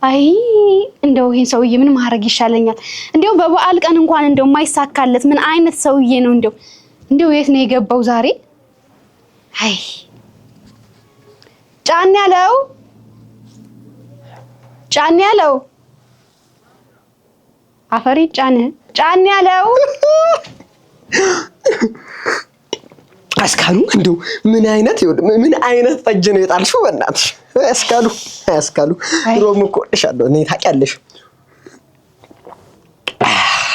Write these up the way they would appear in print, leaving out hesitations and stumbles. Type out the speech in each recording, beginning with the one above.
አይ እንደው ይሄን ሰውዬ ምን ማድረግ ይሻለኛል? እንደው በበዓል ቀን እንኳን እንደው የማይሳካለት ምን አይነት ሰውዬ ነው? እንደው የት ነው የገባው ዛሬ? አይ ጫን ያለው አፈሪ ጫን ያለው አስካሉ እንደው ምን አይነት ጠጅ ነው የጣልሽው? በእናትሽ አስካሉ ሮም እኮ እሻለሁ እኔ ታውቂያለሽ።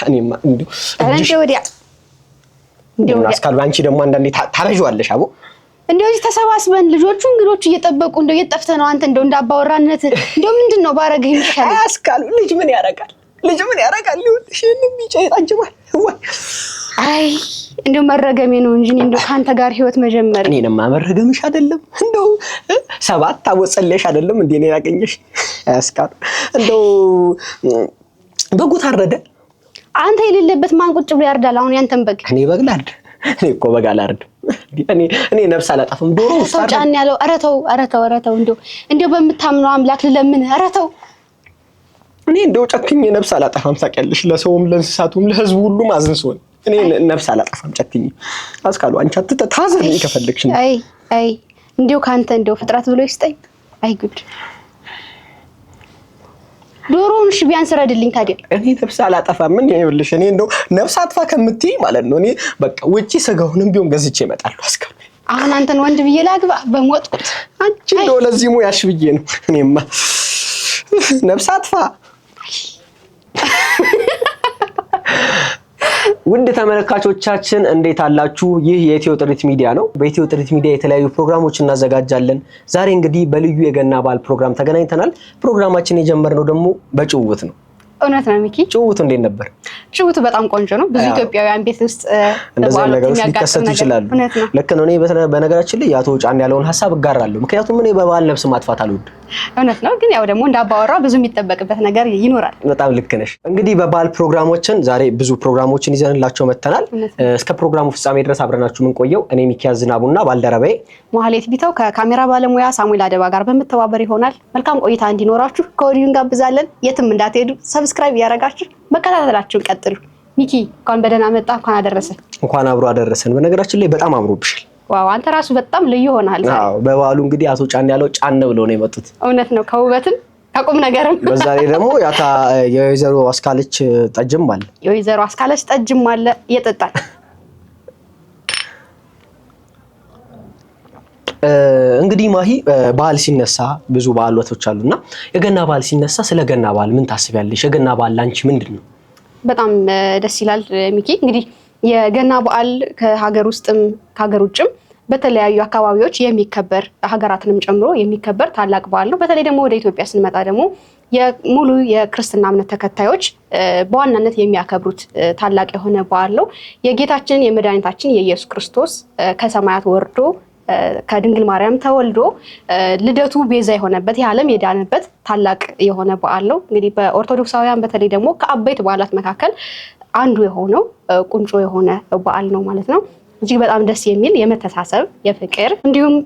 እኔማ እንደው አስካሉ አንቺ ደግሞ አንዳንዴ ታረጂዋለሽ አቦ። እንደው እዚህ ተሰባስበን እንግዶቹ እየጠበቁ እንደው እየጠፍተ ነው አንተ እንደው እንዳባወራነት እንደው ምንድነው ባረገኝ ይሻላል። አስካሉ ልጅ ምን ያረጋል? ይኸውልሽ ቢጫ ይጣጅማል ወይ? አይ እንደው መረገሜ ነው እንጂ እንደው ካንተ ጋር ህይወት መጀመር እኔንማ መረገምሽ አይደለም እንደው 7 አወጸለሽ አይደለም እንዴ ነው ያገኘሽ? አስካሉ እንደው በጉ ታረደ። አንተ የሌለበት ማን ቁጭ ብሎ ያርዳል? አሁን ያንተን በግ እኔ በግ ላርድ? እኔ እኮ በግ አላርድም። እኔ ነፍስ አላጠፋም። ዶሮ ውስጥ ጫን ያለው ኧረ ተው እንደው በምታምነው አምላክ ልለምን ኧረ ተው። እኔ እንደው ጨክኜ ነፍስ አላጠፋም ታውቂያለሽ። ለሰውም ለእንስሳቱም ለህዝቡ ሁሉ ማዝን ሰው እኔ ነፍስ አላጠፋም ጨክኜ። አስካሉ አንቺ ታዘኝ ከፈለግሽ ነው። አይ እንደው ካንተ እንደው ፍጥረት ብሎ ይስጠኝ። አይ ጉድ ዶሮውን እሺ ቢያንስ ረድልኝ ታዲያ። እኔ ነፍስ አላጠፋም። ምን ይኸውልሽ እኔ እንደው ነፍስ አጥፋ ከምትይ ማለት ነው እኔ በቃ ውጪ ስጋውንም ቢሆን ገዝቼ እመጣለሁ። አስካሉ አሁን አንተን ወንድ ብዬ ላግባ በሞጥኩት። አንቺ እንደው ለዚህ ሙያሽ ብዬ ነው። እኔማ ነፍስ አጥፋ። ውድ ተመልካቾቻችን እንዴት አላችሁ? ይህ የኢትዮ ጥሪት ሚዲያ ነው። በኢትዮ ጥሪት ሚዲያ የተለያዩ ፕሮግራሞችን እናዘጋጃለን። ዛሬ እንግዲህ በልዩ የገና በዓል ፕሮግራም ተገናኝተናል። ፕሮግራማችን የጀመርነው ደግሞ በጭውውት ነው። እውነት ነው ሚኪ? ጭውውቱ እንዴት ነበር? ጭውውቱ በጣም ቆንጆ ነው። ብዙ ኢትዮጵያውያን ቤት ውስጥ እንደዛ ነገሮች ሊከሰቱ ይችላሉ። ልክ ነው። እኔ በነገራችን ላይ ያቶ ጫን ያለውን ሐሳብ እጋራለሁ። ምክንያቱም እኔ በበዓል ነፍስ ማጥፋት አልወድም። እውነት ነው። ግን ያው ደግሞ እንዳባወራ ብዙ የሚጠበቅበት ነገር ይኖራል። በጣም ልክ ነሽ። እንግዲህ በበዓል ፕሮግራሞችን ዛሬ ብዙ ፕሮግራሞችን ይዘንላችሁ መተናል። እስከ ፕሮግራሙ ፍጻሜ ድረስ አብረናችሁ ምን ቆየው እኔ ሚኪያዝ ዝናቡና ባልደረባዬ መሐሌት ቢተው ከካሜራ ባለሙያ ሳሙኤል አደባ ጋር በመተባበር ይሆናል። መልካም ቆይታ እንዲኖራችሁ ከወዲሁ እንጋብዛለን። የትም እንዳትሄዱ ሰብስክራይብ ያደረጋችሁ መከታተላችሁን ቀጥሉ። ሚኪ እንኳን በደህና መጣ። እንኳን አደረሰ። እንኳን አብሮ አደረሰን። በነገራችን ላይ በጣም አምሮብሻል። ዋው አንተ ራሱ በጣም ልዩ ሆናል። አዎ በበዓሉ እንግዲህ አቶ ጫን ያለው ጫን ብለው ነው የመጡት። እውነት ነው። ከውበትም ከቁም ነገርም በዛ ላይ ደግሞ ያታ የወይዘሮ አስካለች ጠጅም አለ። የወይዘሮ አስካለች ጠጅም አለ እየጠጣን እንግዲህ ማሂ በዓል ሲነሳ ብዙ በዓላቶች አሉና የገና በዓል ሲነሳ ስለ ገና በዓል ምን ታስቢያለሽ? የገና በዓል ላንቺ ምንድነው? በጣም ደስ ይላል ሚኪ። እንግዲህ የገና በዓል ከሀገር ውስጥም ከሀገር ውጭም በተለያዩ አካባቢዎች የሚከበር ሀገራትንም ጨምሮ የሚከበር ታላቅ በዓል ነው። በተለይ ደግሞ ወደ ኢትዮጵያ ስንመጣ ደግሞ ሙሉ የክርስትና እምነት ተከታዮች በዋናነት የሚያከብሩት ታላቅ የሆነ በዓል ነው። የጌታችን የመድኃኒታችን የኢየሱስ ክርስቶስ ከሰማያት ወርዶ ከድንግል ማርያም ተወልዶ ልደቱ ቤዛ የሆነበት የዓለም የዳነበት ታላቅ የሆነ በዓል ነው። እንግዲህ በኦርቶዶክሳውያን በተለይ ደግሞ ከአበይት በዓላት መካከል አንዱ የሆነው ቁንጮ የሆነ በዓል ነው ማለት ነው። እጅግ በጣም ደስ የሚል የመተሳሰብ የፍቅር እንዲሁም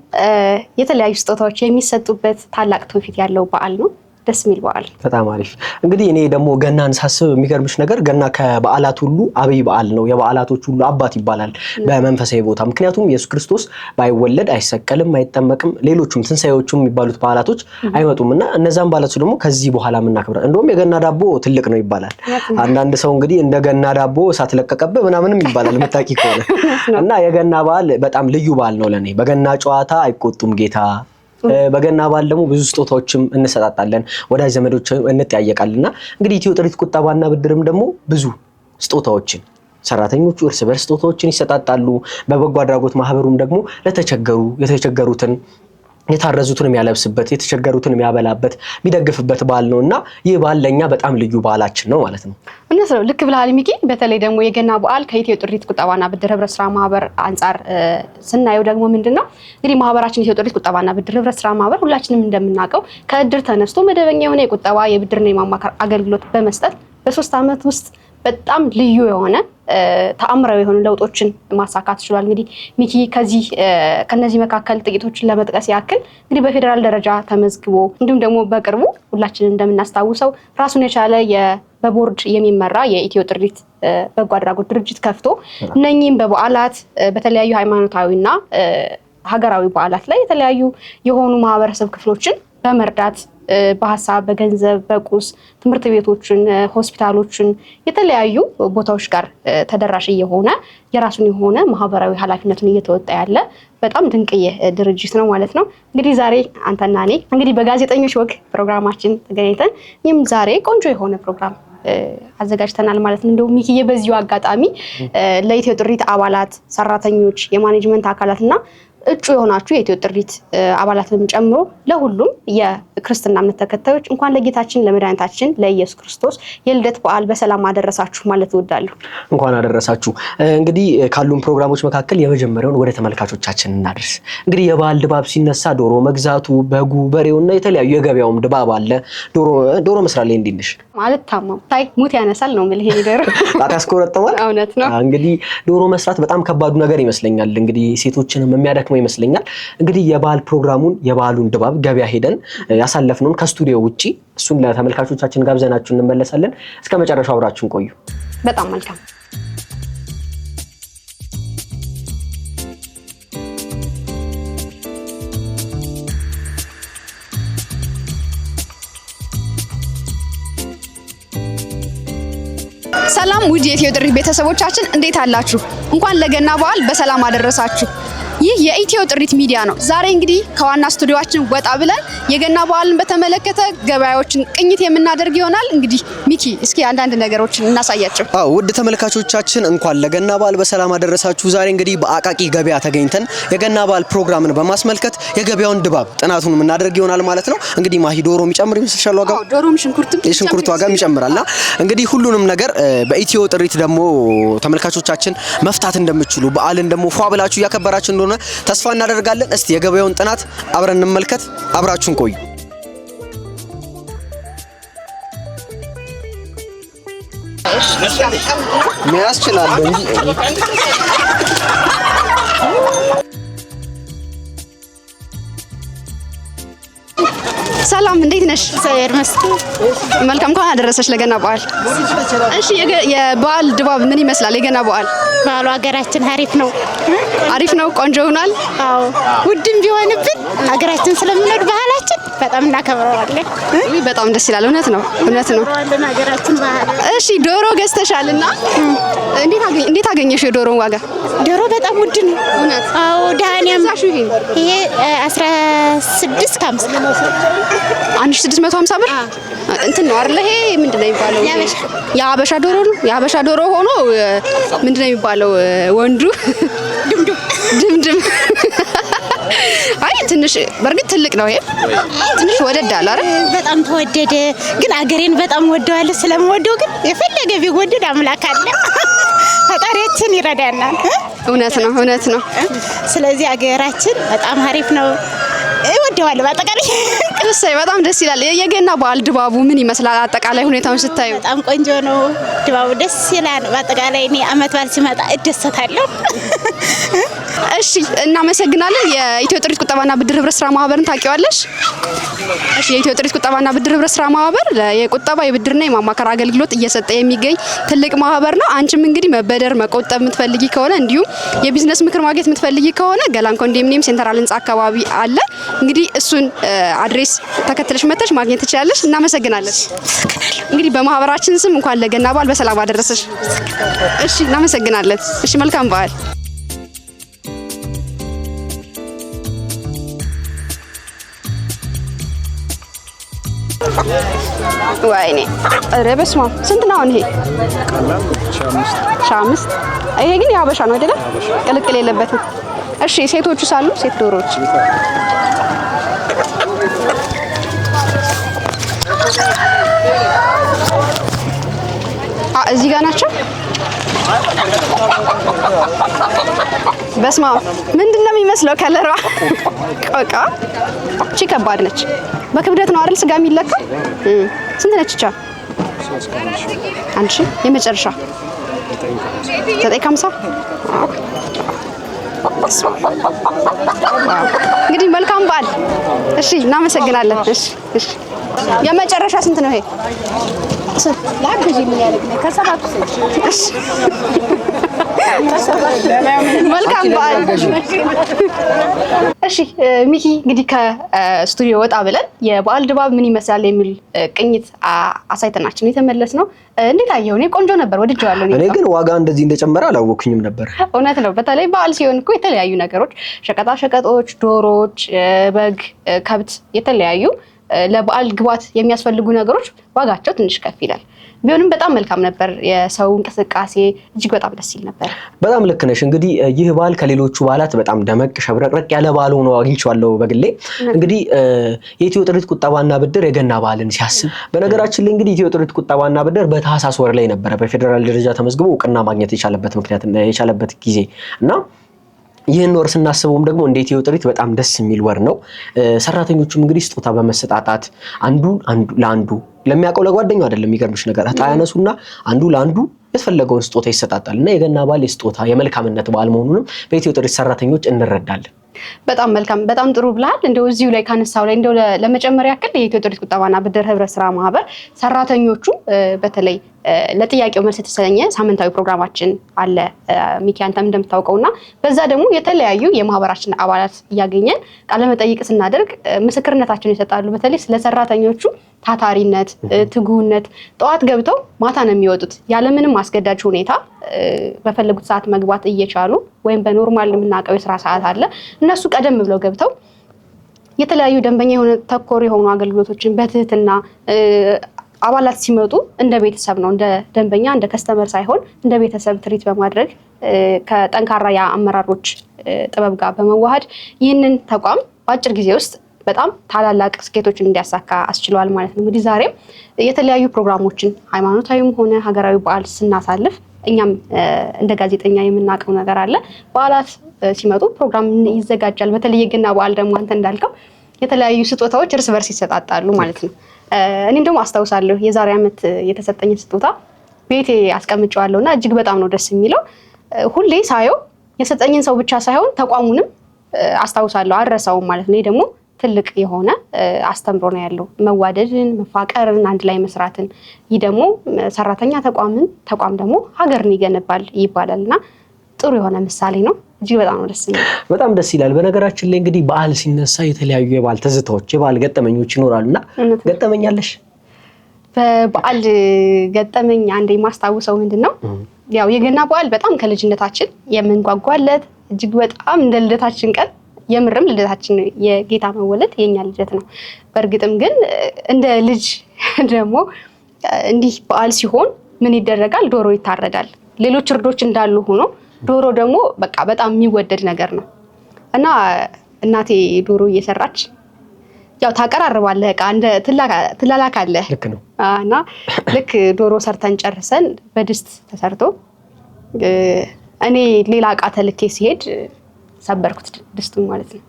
የተለያዩ ስጦታዎች የሚሰጡበት ታላቅ ትውፊት ያለው በዓል ነው። ደስ የሚል በዓል። በጣም አሪፍ። እንግዲህ እኔ ደግሞ ገናን ሳስብ የሚገርምሽ ነገር ገና ከበዓላት ሁሉ አብይ በዓል ነው። የበዓላቶች ሁሉ አባት ይባላል በመንፈሳዊ ቦታ። ምክንያቱም ኢየሱስ ክርስቶስ ባይወለድ አይሰቀልም፣ አይጠመቅም፣ ሌሎቹም ትንሳኤዎቹም የሚባሉት በዓላቶች አይመጡምና እነዛን በዓላቶች ደግሞ ከዚህ በኋላ የምናከብረው እንደውም የገና ዳቦ ትልቅ ነው ይባላል። አንዳንድ ሰው እንግዲህ እንደ ገና ዳቦ እሳት ለቀቀብህ ምናምንም ይባላል የምታውቂ ከሆነ እና የገና በዓል በጣም ልዩ በዓል ነው ለኔ። በገና ጨዋታ አይቆጡም ጌታ። በገና በዓል ደግሞ ብዙ ስጦታዎችም እንሰጣጣለን፣ ወዳጅ ዘመዶች እንጠያየቃልና እንግዲህ ኢትዮ ጥሪት ቁጠባና ብድርም ደግሞ ብዙ ስጦታዎችን ሰራተኞቹ እርስ በርስ ስጦታዎችን ይሰጣጣሉ። በበጎ አድራጎት ማህበሩም ደግሞ የተቸገሩትን የታረዙትን የሚያለብስበት የተቸገሩትን የሚያበላበት የሚደግፍበት በዓል ነውና ይህ በዓል ለኛ በጣም ልዩ በዓላችን ነው ማለት ነው። እነሱ ነው ልክ ብለሃል ሚኪ። በተለይ ደግሞ የገና በዓል ከኢትዮ ጥሪት ቁጠባና ብድር ህብረት ስራ ማህበር አንፃር ስናየው ደግሞ ምንድነው እንግዲህ ማህበራችን ኢትዮ ጥሪት ቁጠባና ብድር ህብረት ስራ ማህበር ሁላችንም እንደምናውቀው ከእድር ተነስቶ መደበኛ የሆነ የቁጠባ የብድርና የማማከር አገልግሎት በመስጠት በ3 ዓመት ውስጥ በጣም ልዩ የሆነ ተአምራዊ የሆኑ ለውጦችን ማሳካት ችሏል። እንግዲህ ሚኪ ከነዚህ መካከል ጥቂቶችን ለመጥቀስ ያክል እንግዲህ በፌዴራል ደረጃ ተመዝግቦ እንዲሁም ደግሞ በቅርቡ ሁላችንም እንደምናስታውሰው ራሱን የቻለ በቦርድ የሚመራ የኢትዮ ጥሪት በጎ አድራጎት ድርጅት ከፍቶ እነኚህም በበዓላት በተለያዩ ሃይማኖታዊና ሀገራዊ በዓላት ላይ የተለያዩ የሆኑ ማህበረሰብ ክፍሎችን በመርዳት በሀሳብ፣ በገንዘብ፣ በቁስ ትምህርት ቤቶችን፣ ሆስፒታሎችን የተለያዩ ቦታዎች ጋር ተደራሽ የሆነ የራሱን የሆነ ማህበራዊ ኃላፊነቱን እየተወጣ ያለ በጣም ድንቅዬ ድርጅት ነው ማለት ነው። እንግዲህ ዛሬ አንተና እኔ እንግዲህ በጋዜጠኞች ወግ ፕሮግራማችን ተገናኝተን ይህም ዛሬ ቆንጆ የሆነ ፕሮግራም አዘጋጅተናል ማለት ነው። እንደው ሚኪዬ በዚሁ አጋጣሚ ለኢትዮ ጥሪት አባላት፣ ሰራተኞች፣ የማኔጅመንት አካላትና እጩ የሆናችሁ የኢትዮ ጥሪት አባላትንም ጨምሮ ለሁሉም የክርስትና እምነት ተከታዮች እንኳን ለጌታችን ለመድኃኒታችን ለኢየሱስ ክርስቶስ የልደት በዓል በሰላም አደረሳችሁ ማለት እወዳለሁ። እንኳን አደረሳችሁ። እንግዲህ ካሉን ፕሮግራሞች መካከል የመጀመሪያውን ወደ ተመልካቾቻችን እናድርስ። እንግዲህ የበዓል ድባብ ሲነሳ ዶሮ መግዛቱ፣ በጉ፣ በሬውና የተለያዩ የገበያውም ድባብ አለ። ዶሮ መስራት ላይ እንዴት ነሽ? ማለት ታማም ታይ ሙት ያነሳል ነው የምልህ። ይሄ ዶሮ አታስቆረጠዋል? እውነት ነው። እንግዲህ ዶሮ መስራት በጣም ከባዱ ነገር ይመስለኛል። እንግዲህ ሴቶችንም የሚያደክመው ይመስለኛል። እንግዲህ የበዓል ፕሮግራሙን የበዓሉን ድባብ ገበያ ሄደን ያሳለፍነውን ከስቱዲዮ ውጪ እሱን ለተመልካቾቻችን ጋብዘናችሁ እንመለሳለን። እስከ መጨረሻው አብራችሁን ቆዩ። በጣም መልካም። ሰላም ውድ የኢትዮ ጥሪት ቤተሰቦቻችን እንዴት አላችሁ? እንኳን ለገና በዓል በሰላም አደረሳችሁ። ይህ የኢትዮ ጥሪት ሚዲያ ነው። ዛሬ እንግዲህ ከዋና ስቱዲዮአችን ወጣ ብለን የገና በዓልን በተመለከተ ገበያዎችን ቅኝት የምናደርግ ይሆናል። እንግዲህ ሚኪ እስኪ አንዳንድ ነገሮችን እናሳያቸው። ውድ ተመልካቾቻችን እንኳን ለገና በዓል በሰላም አደረሳችሁ። ዛሬ እንግዲህ በአቃቂ ገበያ ተገኝተን የገና በዓል ፕሮግራምን በማስመልከት የገበያውን ድባብ ጥናቱን የምናደርግ ይሆናል ማለት ነው። እንግዲህ ማሂ ዶሮ የሚጨምር ይመስልሻል? ዋጋው ዶሮም ሽንኩርትም የሽንኩርት ዋጋም ይጨምራልና እንግዲህ ሁሉንም ነገር በኢትዮ ጥሪት ደግሞ ተመልካቾቻችን መፍታት እንደምትችሉ በዓልን ደግሞ ፏ ብላችሁ እያከበራችሁ እንደሆነ ተስፋ እናደርጋለን። እስቲ የገበያውን ጥናት አብረን እንመልከት። አብራችሁን ቆዩ። ሚያስችላል እንጂ ሰላም እንዴት ነሽ? እግዚአብሔር ይመስገን። መልካም እንኳን አደረሰሽ ለገና በዓል። እሺ የበዓል ድባብ ምን ይመስላል? የገና በዓል በዓሉ ሀገራችን አሪፍ ነው። አሪፍ ነው፣ ቆንጆ ሆኗል። አዎ ውድም ቢሆንብን ሀገራችን ስለምንወድ ባህላችን በጣም እናከብረዋለን። ይህ በጣም ደስ ይላል። እውነት ነው፣ እውነት ነው። ሀገራችን ባህል። እሺ ዶሮ ገዝተሻልና እንዴት አገኘሽ የዶሮውን ዋጋ? ዶሮ በጣም ውድ ነው። እውነት? አዎ ዳንያም ይሄ 1650 1650 ብር እንትን ነው አይደል? ይሄ ምንድነው የሚባለው? የሀበሻ ዶሮ ነው። የሀበሻ ዶሮ ሆኖ ምንድነው የሚባለው? ወንዱ ድምድም። አይ ትንሽ በእርግጥ ትልቅ ነው። ይሄ ትንሽ ወደድ አለ አይደል? በጣም ተወደደ። ግን አገሬን በጣም ወደዋለሁ። ስለምወደው ግን የፈለገ ቢወደድ አምላክ አለ፣ ፈጣሪያችን ይረዳናል። እውነት ነው፣ እውነት ነው። ስለዚህ አገራችን በጣም አሪፍ ነው። እወደዋለሁ። በአጠቃላይ እሰይ በጣም ደስ ይላል። የገና በዓል ድባቡ ምን ይመስላል? አጠቃላይ ሁኔታውን ስታዩ በጣም ቆንጆ ነው። ድባቡ ደስ ይላል። በአጠቃላይ እኔ አመት በዓል ሲመጣ እደሰታለሁ። እሺ እናመሰግናለን። የኢትዮ ጥሪት ቁጠባና ብድር ህብረት ስራ ማህበርን ታውቂዋለሽ? እሺ የኢትዮ ጥሪት ቁጠባና ብድር ህብረት ስራ ማህበር የቁጠባ የብድርና የማማከር አገልግሎት እየሰጠ የሚገኝ ትልቅ ማህበር ነው። አንቺም እንግዲህ መበደር መቆጠብ የምትፈልጊ ከሆነ እንዲሁም የቢዝነስ ምክር ማግኘት የምትፈልጊ ከሆነ ገላን ኮንዶሚኒየም ሴንትራል ህንጻ አካባቢ አለ። እንግዲህ እሱን አድሬስ ተከትለሽ መተሽ ማግኘት ትችላለሽ። እናመሰግናለን። እንግዲህ በማህበራችን ስም እንኳን ለገና በዓል በሰላም አደረሰሽ። እሺ እናመሰግናለን። እሺ መልካም በዓል። ወይኔ ኧረ በስመ አብ ስንት ነው አሁን? ይሄ 5 ይሄ ግን የሀበሻ ነው አይደለ? ቅልቅል የለበትም። እሺ ሴቶቹ ሳሉ ሴት ዶሮዎች እዚህ ጋር ናቸው። በስመ አብ ምንድን ነው የሚመስለው? ከለሯ ቆቃ። እቺ ከባድ ነች። በክብደት ነው አይደል ስጋ የሚለካው? ስንት ነች? ቻ አንቺ የመጨረሻ 950 እንግዲህ መልካም በዓል። እሺ እናመሰግናለን። እሺ የመጨረሻ ስንት ነው ይሄ? መልካም በዓል። እሺ ሚኪ እንግዲህ ከስቱዲዮ ወጣ ብለን የበዓል ድባብ ምን ይመስላል የሚል ቅኝት አሳይተናችን የተመለስ ነው። እንዴት አየው? እኔ ቆንጆ ነበር፣ ወድጄዋለሁ። እኔ ግን ዋጋ እንደዚህ እንደጨመረ አላወኩኝም ነበር። እውነት ነው። በተለይ በዓል ሲሆን እኮ የተለያዩ ነገሮች፣ ሸቀጣ ሸቀጦች፣ ዶሮዎች፣ በግ፣ ከብት፣ የተለያዩ ለበዓል ግብዓት የሚያስፈልጉ ነገሮች ዋጋቸው ትንሽ ከፍ ይላል። ቢሆንም በጣም መልካም ነበር። የሰው እንቅስቃሴ እጅግ በጣም ደስ ይል ነበር። በጣም ልክ ነሽ። እንግዲህ ይህ በዓል ከሌሎቹ በዓላት በጣም ደመቅ ሸብረቅረቅ ያለ በዓል ሆኖ አግኝቼዋለሁ በግሌ። እንግዲህ የኢትዮ ጥሪት ቁጠባና ብድር የገና በዓልን ሲያስብ፣ በነገራችን ላይ እንግዲህ ኢትዮ ጥሪት ቁጠባና ብድር በታህሳስ ወር ላይ ነበረ በፌዴራል ደረጃ ተመዝግቦ እውቅና ማግኘት የቻለበት ጊዜ እና ይህን ወር ስናስበውም ደግሞ እንደ ኢትዮ ጥሪት በጣም ደስ የሚል ወር ነው። ሰራተኞቹም እንግዲህ ስጦታ በመሰጣጣት አንዱ ለአንዱ ለሚያውቀው ለጓደኛው አይደለም። የሚገርምሽ ነገር ታያነሱና አንዱ ለአንዱ የተፈለገውን ስጦታ ይሰጣጣል እና የገና በዓል የስጦታ የመልካምነት በዓል መሆኑንም በኢትዮ ጥሪት ሰራተኞች እንረዳለን። በጣም መልካም፣ በጣም ጥሩ ብለሃል። እንደው እዚሁ ላይ ካነሳው ላይ እንደው ለመጨመር ያክል የኢትዮ ጥሪት ቁጠባና ብድር ህብረት ስራ ማህበር ሰራተኞቹ በተለይ ለጥያቄው መልስ የተሰኘ ሳምንታዊ ፕሮግራማችን አለ ሚኪ፣ አንተም እንደምታውቀውና በዛ ደግሞ የተለያዩ የማህበራችን አባላት እያገኘን ቃለመጠይቅ ስናደርግ ምስክርነታቸውን ይሰጣሉ። በተለይ ስለ ሰራተኞቹ ታታሪነት፣ ትጉህነት ጠዋት ገብተው ማታ ነው የሚወጡት ያለምንም አስገዳጅ ሁኔታ በፈለጉት ሰዓት መግባት እየቻሉ ወይም በኖርማል የምናውቀው የስራ ሰዓት አለ እነሱ ቀደም ብለው ገብተው የተለያዩ ደንበኛ የሆነ ተኮር የሆኑ አገልግሎቶችን በትህትና አባላት ሲመጡ እንደ ቤተሰብ ነው፣ እንደ ደንበኛ እንደ ከስተመር ሳይሆን እንደ ቤተሰብ ትሪት በማድረግ ከጠንካራ የአመራሮች ጥበብ ጋር በመዋሃድ ይህንን ተቋም በአጭር ጊዜ ውስጥ በጣም ታላላቅ ስኬቶችን እንዲያሳካ አስችሏል ማለት ነው። እንግዲህ ዛሬም የተለያዩ ፕሮግራሞችን ሃይማኖታዊም ሆነ ሀገራዊ በዓል ስናሳልፍ እኛም እንደ ጋዜጠኛ የምናውቀው ነገር አለ። በዓላት ሲመጡ ፕሮግራም ይዘጋጃል። በተለይ የገና በዓል ደግሞ አንተ እንዳልከው የተለያዩ ስጦታዎች እርስ በርስ ይሰጣጣሉ ማለት ነው። እኔ ደግሞ አስታውሳለሁ የዛሬ ዓመት የተሰጠኝ ስጦታ ቤቴ አስቀምጬዋለሁና እጅግ በጣም ነው ደስ የሚለው። ሁሌ ሳየው የሰጠኝን ሰው ብቻ ሳይሆን ተቋሙንም አስታውሳለሁ፣ አልረሳውም ማለት ነው። ይሄ ደግሞ ትልቅ የሆነ አስተምሮ ነው ያለው፣ መዋደድን፣ መፋቀርን፣ አንድ ላይ መስራትን። ይህ ደግሞ ሰራተኛ ተቋም ደግሞ ሀገርን ይገነባል ይባላልና ጥሩ የሆነ ምሳሌ ነው። እጅግ በጣም ነው ደስ የሚለው። በጣም ደስ ይላል። በነገራችን ላይ እንግዲህ በዓል ሲነሳ የተለያዩ የበዓል ትዝታዎች፣ የበዓል ገጠመኞች ይኖራሉና ገጠመኛለሽ? በበዓል ገጠመኝ አንዴ የማስታውሰው ምንድነው ያው የገና በዓል በጣም ከልጅነታችን የምንጓጓለት እጅግ በጣም እንደ ልደታችን ቀን የምርም ልደታችን የጌታ መወለድ የኛ ልደት ነው። በእርግጥም ግን እንደ ልጅ ደግሞ እንዲህ በዓል ሲሆን ምን ይደረጋል? ዶሮ ይታረዳል። ሌሎች እርዶች እንዳሉ ሆኖ ዶሮ ደግሞ በቃ በጣም የሚወደድ ነገር ነው እና እናቴ ዶሮ እየሰራች ያው ታቀራርባለህ ዕቃ እንደ ትላላካለህ። ልክ ነው። እና ልክ ዶሮ ሰርተን ጨርሰን በድስት ተሰርቶ እኔ ሌላ ዕቃ ተልኬ ሲሄድ ሰበርኩት ድስቱን ማለት ነው።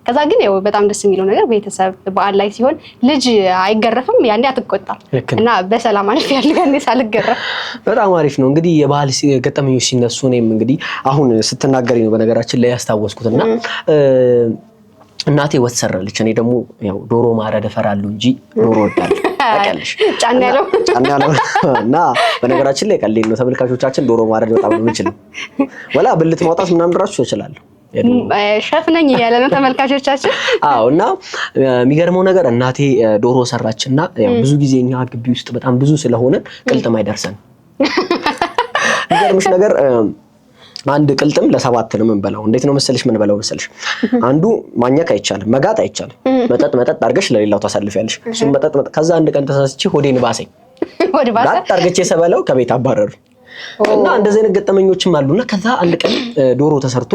ከዛ ግን ያው በጣም ደስ የሚለው ነገር ቤተሰብ በዓል ላይ ሲሆን ልጅ አይገረፍም፣ ያኔ አትቆጣም እና በሰላም አልፍ ያልጋኔ ሳልገረፍ። በጣም አሪፍ ነው። እንግዲህ የበዓል ገጠመኞች ሲነሱ እኔም እንግዲህ አሁን ስትናገሪ ነው በነገራችን ላይ ያስታወስኩትና እናቴ ወጥ ሰራለች። እኔ ደግሞ ያው ዶሮ ማረድ እፈራለሁ እንጂ ዶሮ ወዳለሁ ታውቂያለሽ። ጫን ያለው እና በነገራችን ላይ ቀልድ ነው ተመልካቾቻችን፣ ዶሮ ማረድ በጣም ነው የምችለው። ወላ ብልት ማውጣት ምናምን ራሱ እችላለሁ። ሸፍ ነኝ እያለ ነው ተመልካቾቻችን። አዎ። እና የሚገርመው ነገር እናቴ ዶሮ ሰራችና ብዙ ጊዜ እኛ ግቢ ውስጥ በጣም ብዙ ስለሆነ ቅልጥም አይደርሰን። የሚገርምሽ ነገር አንድ ቅልጥም ለ7 ነው የምንበላው። እንዴት ነው መሰለሽ የምንበላው መሰለሽ? አንዱ ማኘክ አይቻልም፣ መጋጥ አይቻልም። መጠጥ አድርገሽ ለሌላው ታሳልፊያለሽ። እሱን መጠጥ ከዛ አንድ ቀን ተሳስቼ ሆዴን ባሰኝ። ጋጥ አድርጌ ሰበለው ከቤት አባረሩ እና እንደዚህ አይነት ገጠመኞችም አሉና ከዛ አንድ ቀን ዶሮ ተሰርቶ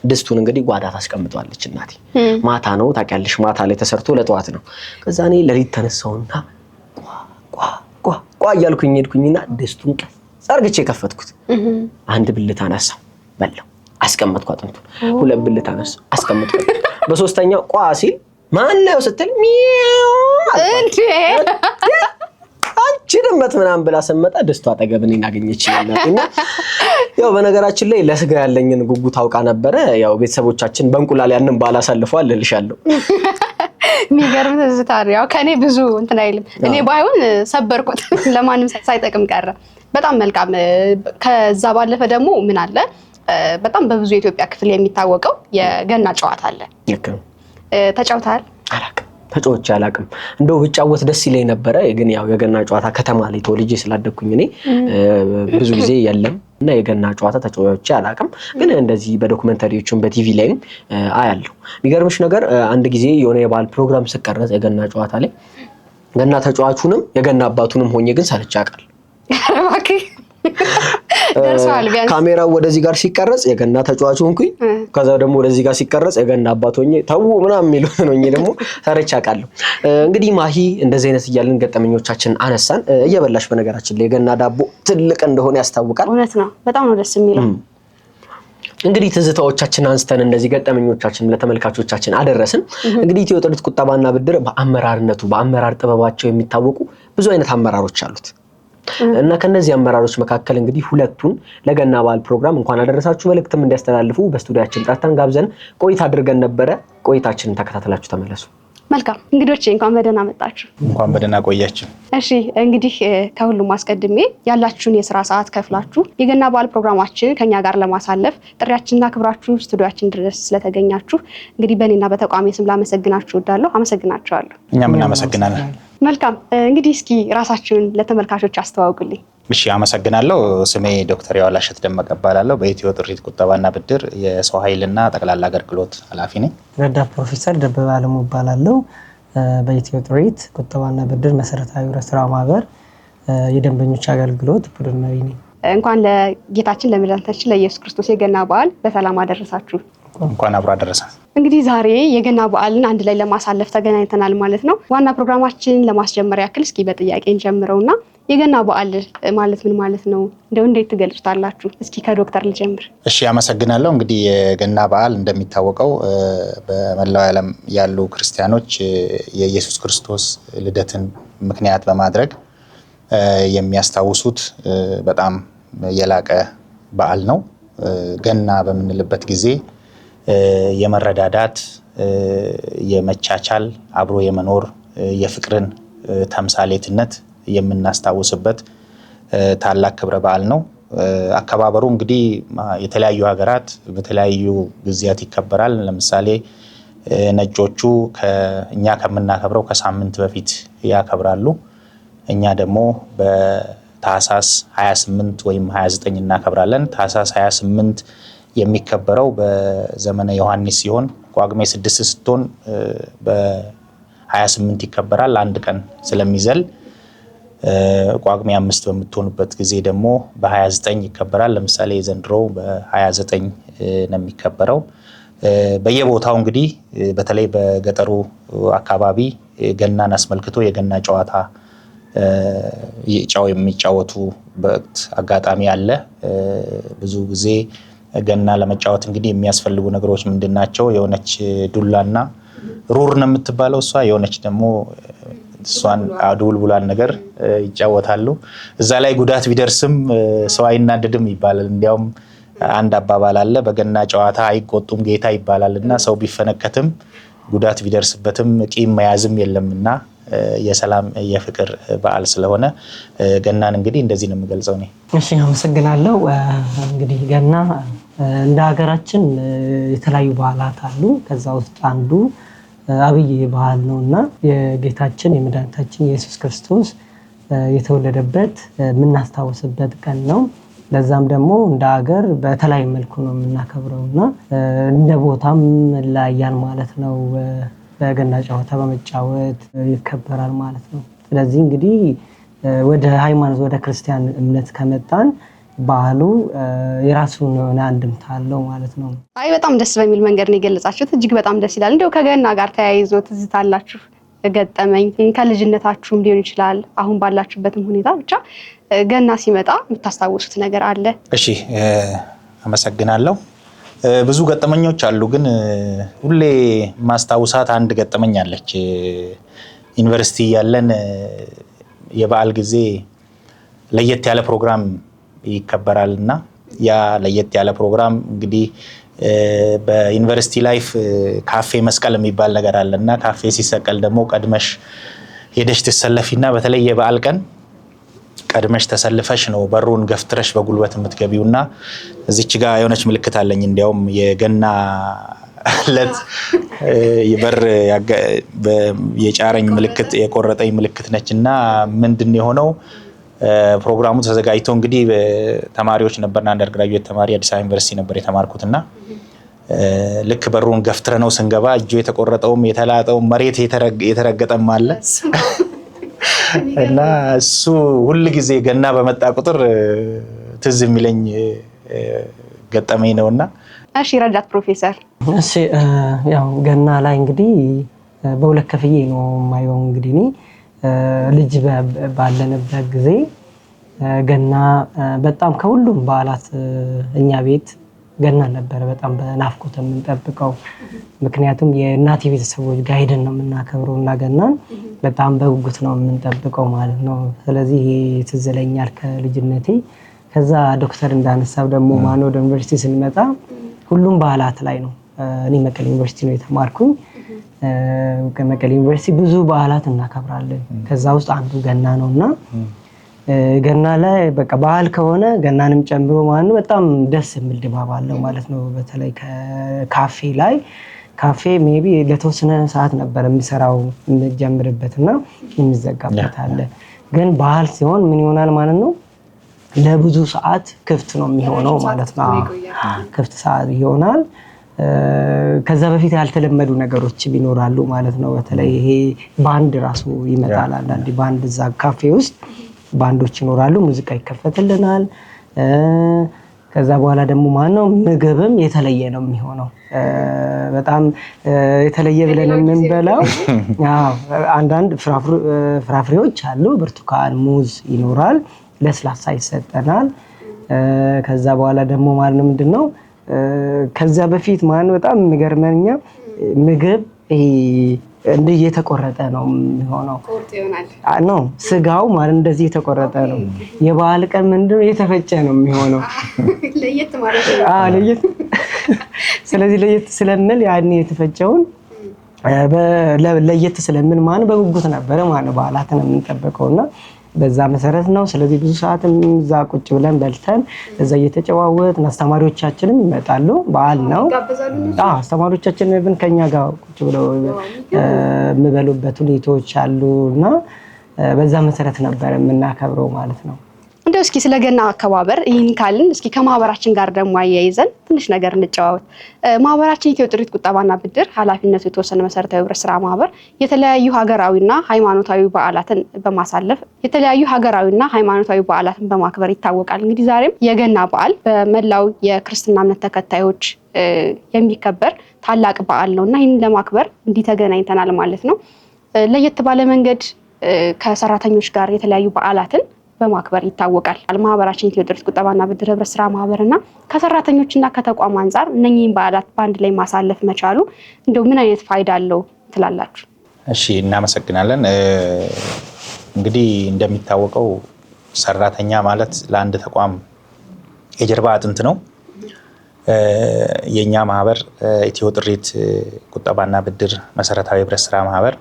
ድስቱን እንግዲህ ጓዳ ታስቀምጧለች እናቴ። ማታ ነው ታውቂያለሽ፣ ማታ ላይ ተሰርቶ ለጠዋት ነው። ከዛ እኔ ለሊት ተነሳውና ቋ እያልኩኝ ሄድኩኝና ድስቱን ቀስ አርግቼ ከፈትኩት። አንድ ብልት አነሳው በለው አስቀመጥኩ። አጥንቱን 2 ብልት አነሳው አስቀመጥኩ። በሶስተኛው ቋ ሲል ማን ነው ስትል ሚያው እንዴ አንቺ ድመት ምናምን ብላ ሰመጣ ደስቷ አጠገብ እኔን አገኘችኝ እና ያው በነገራችን ላይ ለስጋ ያለኝን ጉጉት አውቃ ነበረ። ያው ቤተሰቦቻችን በእንቁላል ያንን ባላሳልፈዋል እልሻለሁ። የሚገርም ትዝታ ነው። ያው ከኔ ብዙ እንትን አይልም። እኔ ባይሆን ሰበርኩት ለማንም ሳይጠቅም ቀረ። በጣም መልካም። ከዛ ባለፈ ደግሞ ምን አለ በጣም በብዙ የኢትዮጵያ ክፍል የሚታወቀው የገና ጨዋታ አለ። ተጫውተሃል? አላውቅም፣ ተጫውቼ አላውቅም። እንደው ብጫወት ደስ ይለኝ ነበረ፣ ግን ያው የገና ጨዋታ ከተማ ላይ ተወልጄ ስላደኩኝ እኔ ብዙ ጊዜ የለም እና የገና ጨዋታ ተጫውቼ አላውቅም። ግን እንደዚህ በዶክመንተሪዎችም በቲቪ ላይም አያለሁ። የሚገርምሽ ነገር አንድ ጊዜ የሆነ የባህል ፕሮግራም ስቀረጽ የገና ጨዋታ ላይ ገና ተጫዋቹንም የገና አባቱንም ሆኜ ግን ሰርቼ አውቃለሁ። ካሜራው ወደዚህ ጋር ሲቀረጽ የገና ተጫዋቹ ሆንኩኝ፣ ከዛ ደግሞ ወደዚህ ጋር ሲቀረጽ የገና አባት ሆኜ ተው ምናምን የሚለው ነው ደግሞ ሰርቼ አውቃለሁ። እንግዲህ ማሂ እንደዚህ አይነት እያልን ገጠመኞቻችን አነሳን። እየበላሽ በነገራችን ላይ የገና ዳቦ ትልቅ እንደሆነ ያስታውቃል። እውነት ነው፣ በጣም ነው ደስ የሚለው። እንግዲህ ትዝታዎቻችን አንስተን እንደዚህ ገጠመኞቻችን ለተመልካቾቻችን አደረስን። እንግዲህ ኢትዮ ጥሪት ቁጠባና ብድር በአመራር ጥበባቸው የሚታወቁ ብዙ አይነት አመራሮች አሉት እና ከነዚህ አመራሮች መካከል እንግዲህ ሁለቱን ለገና በዓል ፕሮግራም እንኳን አደረሳችሁ መልእክትም እንዲያስተላልፉ በስቱዲዮአችን ጠርተን ጋብዘን ቆይታ አድርገን ነበረ። ቆይታችንን ተከታተላችሁ ተመለሱ። መልካም እንግዶቼ እንኳን በደህና መጣችሁ። እንኳን በደህና ቆያችሁ። እሺ እንግዲህ ከሁሉም አስቀድሜ ያላችሁን የሥራ ሰዓት ከፍላችሁ የገና በዓል ፕሮግራማችን ከኛ ጋር ለማሳለፍ ጥሪያችንና ክብራችሁ ስቱዲዮአችን ድረስ ስለተገኛችሁ እንግዲህ በእኔና በተቋሚ ስም ላመሰግናችሁ እወዳለሁ። አመሰግናችኋለሁ። እኛም እናመሰግናለን። መልካም እንግዲህ እስኪ ራሳችሁን ለተመልካቾች አስተዋውቁልኝ። እሺ አመሰግናለሁ። ስሜ ዶክተር የዋላሸት ደመቀ እባላለሁ። በኢትዮ ጥሪት ቁጠባና ብድር የሰው ኃይልና ጠቅላላ አገልግሎት ኃላፊ ነኝ። ረዳት ፕሮፌሰር ደበበ አለሙ እባላለሁ። በኢትዮ ጥሪት ቁጠባና ብድር መሰረታዊ ስራ ማህበር የደንበኞች አገልግሎት ቡድን መሪ ነኝ። እንኳን ለጌታችን ለመድኃኒታችን ለኢየሱስ ክርስቶስ የገና በዓል በሰላም አደረሳችሁ። እንኳን አብሮ አደረሰን። እንግዲህ ዛሬ የገና በዓልን አንድ ላይ ለማሳለፍ ተገናኝተናል ማለት ነው። ዋና ፕሮግራማችንን ለማስጀመር ያክል እስኪ በጥያቄ እንጀምረውና የገና በዓል ማለት ምን ማለት ነው? እንደው እንዴት ትገልጹታላችሁ? እስኪ ከዶክተር ልጀምር። እሺ አመሰግናለሁ። እንግዲህ የገና በዓል እንደሚታወቀው በመላው ዓለም ያሉ ክርስቲያኖች የኢየሱስ ክርስቶስ ልደትን ምክንያት በማድረግ የሚያስታውሱት በጣም የላቀ በዓል ነው። ገና በምንልበት ጊዜ የመረዳዳት፣ የመቻቻል፣ አብሮ የመኖር፣ የፍቅርን ተምሳሌትነት የምናስታውስበት ታላቅ ክብረ በዓል ነው። አከባበሩ እንግዲህ የተለያዩ ሀገራት በተለያዩ ጊዜያት ይከበራል። ለምሳሌ ነጮቹ እኛ ከምናከብረው ከሳምንት በፊት ያከብራሉ። እኛ ደግሞ በታህሳስ 28 ወይም 29 እናከብራለን። ታህሳስ 28 የሚከበረው በዘመነ ዮሐንስ ሲሆን ጳጉሜ 6 ስትሆን በ28 ይከበራል። አንድ ቀን ስለሚዘል ጳጉሜ 5 በምትሆንበት ጊዜ ደግሞ በ29 ይከበራል። ለምሳሌ ዘንድሮ በ29 ነው የሚከበረው። በየቦታው እንግዲህ በተለይ በገጠሩ አካባቢ ገናን አስመልክቶ የገና ጨዋታ የሚጫወቱበት አጋጣሚ አለ። ብዙ ጊዜ ገና ለመጫወት እንግዲህ የሚያስፈልጉ ነገሮች ምንድናቸው? የሆነች ዱላና ሩር ነው የምትባለው እሷ የሆነች ደግሞ እሷን አዱልቡላን ነገር ይጫወታሉ። እዛ ላይ ጉዳት ቢደርስም ሰው አይናደድም ይባላል። እንዲያውም አንድ አባባል አለ፣ በገና ጨዋታ አይቆጡም ጌታ ይባላልና ሰው ቢፈነከትም ጉዳት ቢደርስበትም ቂም መያዝም የለምና የሰላም የፍቅር በዓል ስለሆነ ገናን እንግዲህ እንደዚህ ነው የምገልጸው እኔ። እሺ አመሰግናለሁ። እንግዲህ ገና እንደ ሀገራችን የተለያዩ በዓላት አሉ። ከዛ ውስጥ አንዱ አብይ በዓል ነውና የጌታችን የመድኃኒታችን ኢየሱስ ክርስቶስ የተወለደበት የምናስታውስበት ቀን ነው። ለዛም ደግሞ እንደ ሀገር በተለያየ መልኩ ነው የምናከብረውና እንደ ቦታም ላያን ማለት ነው። በገና ጨዋታ በመጫወት ይከበራል ማለት ነው። ስለዚህ እንግዲህ ወደ ሃይማኖት ወደ ክርስቲያን እምነት ከመጣን ባህሉ የራሱን የሆነ አንድምታ አለው ማለት ነው። አይ በጣም ደስ በሚል መንገድ ነው የገለጻችሁት። እጅግ በጣም ደስ ይላል። እንደው ከገና ጋር ተያይዞ ትዝታላችሁ ገጠመኝ ከልጅነታችሁም ሊሆን ይችላል፣ አሁን ባላችሁበትም ሁኔታ ብቻ ገና ሲመጣ የምታስታውሱት ነገር አለ? እሺ አመሰግናለሁ። ብዙ ገጠመኞች አሉ፣ ግን ሁሌ ማስታውሳት አንድ ገጠመኝ አለች። ዩኒቨርሲቲ ያለን የበዓል ጊዜ ለየት ያለ ፕሮግራም ይከበራልና ያ ለየት ያለ ፕሮግራም እንግዲህ በዩኒቨርሲቲ ላይፍ ካፌ መስቀል የሚባል ነገር አለና ካፌ ሲሰቀል ደግሞ ቀድመሽ ሄደሽ ተሰለፊና በተለይ የበዓል ቀን ቀድመሽ ተሰልፈሽ ነው በሩን ገፍትረሽ በጉልበት የምትገቢውና እዚች ጋር የሆነች ምልክት አለኝ እንዲያውም የገና ለት የበር የጫረኝ ምልክት የቆረጠኝ ምልክት ነችና ምንድነው የሆነው ፕሮግራሙ ተዘጋጅቶ እንግዲህ ተማሪዎች ነበርና አንደርግራጁዌት ተማሪ አዲስ አበባ ዩኒቨርሲቲ ነበር የተማርኩትና ልክ በሩን ገፍትረ ነው ስንገባ እጁ የተቆረጠውም የተላጠው መሬት የተረገጠም አለ እና እሱ ሁሉ ጊዜ ገና በመጣ ቁጥር ትዝ የሚለኝ ገጠመኝ ነውና እሺ ረዳት ፕሮፌሰር እሺ ያው ገና ላይ እንግዲህ በሁለት ከፍዬ ነው ማየው እንግዲህ እኔ ልጅ ባለንበት ጊዜ ገና በጣም ከሁሉም በዓላት እኛ ቤት ገና ነበር በጣም በናፍቆት የምንጠብቀው ምክንያቱም የእናቴ ቤተሰቦች ጋር ሄደን ነው የምናከብረውና ገናን በጣም በጉጉት ነው የምንጠብቀው ማለት ነው ስለዚህ ትዝ ይለኛል ከልጅነቴ ከዛ ዶክተር እንዳነሳው ደግሞ ማን ወደ ዩኒቨርሲቲ ስንመጣ ሁሉም በዓላት ላይ ነው እኔ መቀሌ ዩኒቨርሲቲ ነው የተማርኩኝ ከመቀሌ ዩኒቨርሲቲ ብዙ በዓላት እናከብራለን ከዛ ውስጥ አንዱ ገና ነውና ገና ላይ በቃ በዓል ከሆነ ገናንም ጨምሮ ማለት በጣም ደስ የሚል ድባብ አለው ማለት ነው በተለይ ካፌ ላይ ካፌ ሜቢ ለተወሰነ ሰዓት ነበር የሚሰራው የሚጀምርበትና የሚዘጋበት አለ ግን በዓል ሲሆን ምን ይሆናል ማለት ነው ለብዙ ሰዓት ክፍት ነው የሚሆነው ማለት ነው ክፍት ሰዓት ይሆናል ከዛ በፊት ያልተለመዱ ነገሮች ቢኖራሉ ማለት ነው በተለይ ይሄ ባንድ ራሱ ይመጣል አንዳንዴ ባንድ እዛ ካፌ ውስጥ ባንዶች ይኖራሉ ሙዚቃ ይከፈትልናል ከዛ በኋላ ደግሞ ማነው ምግብም የተለየ ነው የሚሆነው በጣም የተለየ ብለን የምንበላው አንዳንድ ፍራፍሬዎች አሉ ብርቱካን ሙዝ ይኖራል ለስላሳ ይሰጠናል ከዛ በኋላ ደግሞ ማለት ምንድነው ከዛ በፊት ማን በጣም የሚገርመኛ ምግብ እንደ እየተቆረጠ ነው የሚሆነው ቁርጥ ይሆናል ነው ስጋው ማለት እንደዚህ የተቆረጠ ነው የበዓል ቀን ምንድነው የተፈጨ ነው የሚሆነው ለየት ማለት ነው ለየት ስለዚህ ለየት ስለምን ያኔ የተፈጨውን ለየት ስለምን ማን በጉጉት ነበር ማን በዓላትን የምንጠብቀውና በዛ መሰረት ነው ስለዚህ ብዙ ሰዓት እዛ ቁጭ ብለን በልተን እዛ እየተጨዋወትን አስተማሪዎቻችንም ይመጣሉ በዓል ነው አስተማሪዎቻችን ግን ከኛ ጋር ቁጭ ብለው የሚበሉበት ሁኔታዎች አሉና በዛ መሰረት ነበር የምናከብረው ማለት ነው እንደው እስኪ ስለ ገና አከባበር ይህን ካልን እስኪ ከማህበራችን ጋር ደግሞ አያይዘን ትንሽ ነገር እንጨዋወት ማህበራችን ኢትዮ ጥሪት ቁጠባና ብድር ኃላፊነቱ የተወሰነ መሰረታዊ ህብረት ስራ ማህበር የተለያዩ ሀገራዊና ሃይማኖታዊ በዓላትን በማሳለፍ የተለያዩ ሀገራዊና ሃይማኖታዊ በዓላትን በማክበር ይታወቃል እንግዲህ ዛሬም የገና በዓል በመላው የክርስትና እምነት ተከታዮች የሚከበር ታላቅ በዓል ነውና ይህን ለማክበር እንዲህ ተገናኝተናል ማለት ነው ለየት ባለ መንገድ ከሰራተኞች ጋር የተለያዩ በዓላትን በማክበር ይታወቃል ማህበራችን ኢትዮ ጥሪት ቁጠባና ብድር ህብረት ስራ ማህበርና ከሰራተኞችና ከተቋም አንፃር እነኚህን በዓላት ባንድ ላይ ማሳለፍ መቻሉ እንደው ምን አይነት ፋይዳ አለው ትላላችሁ እሺ እናመሰግናለን እንግዲህ እንደሚታወቀው ሰራተኛ ማለት ለአንድ ተቋም የጀርባ አጥንት ነው የኛ ማህበር ኢትዮ ጥሪት ቁጠባና ብድር መሰረታዊ ህብረት ስራ ማህበር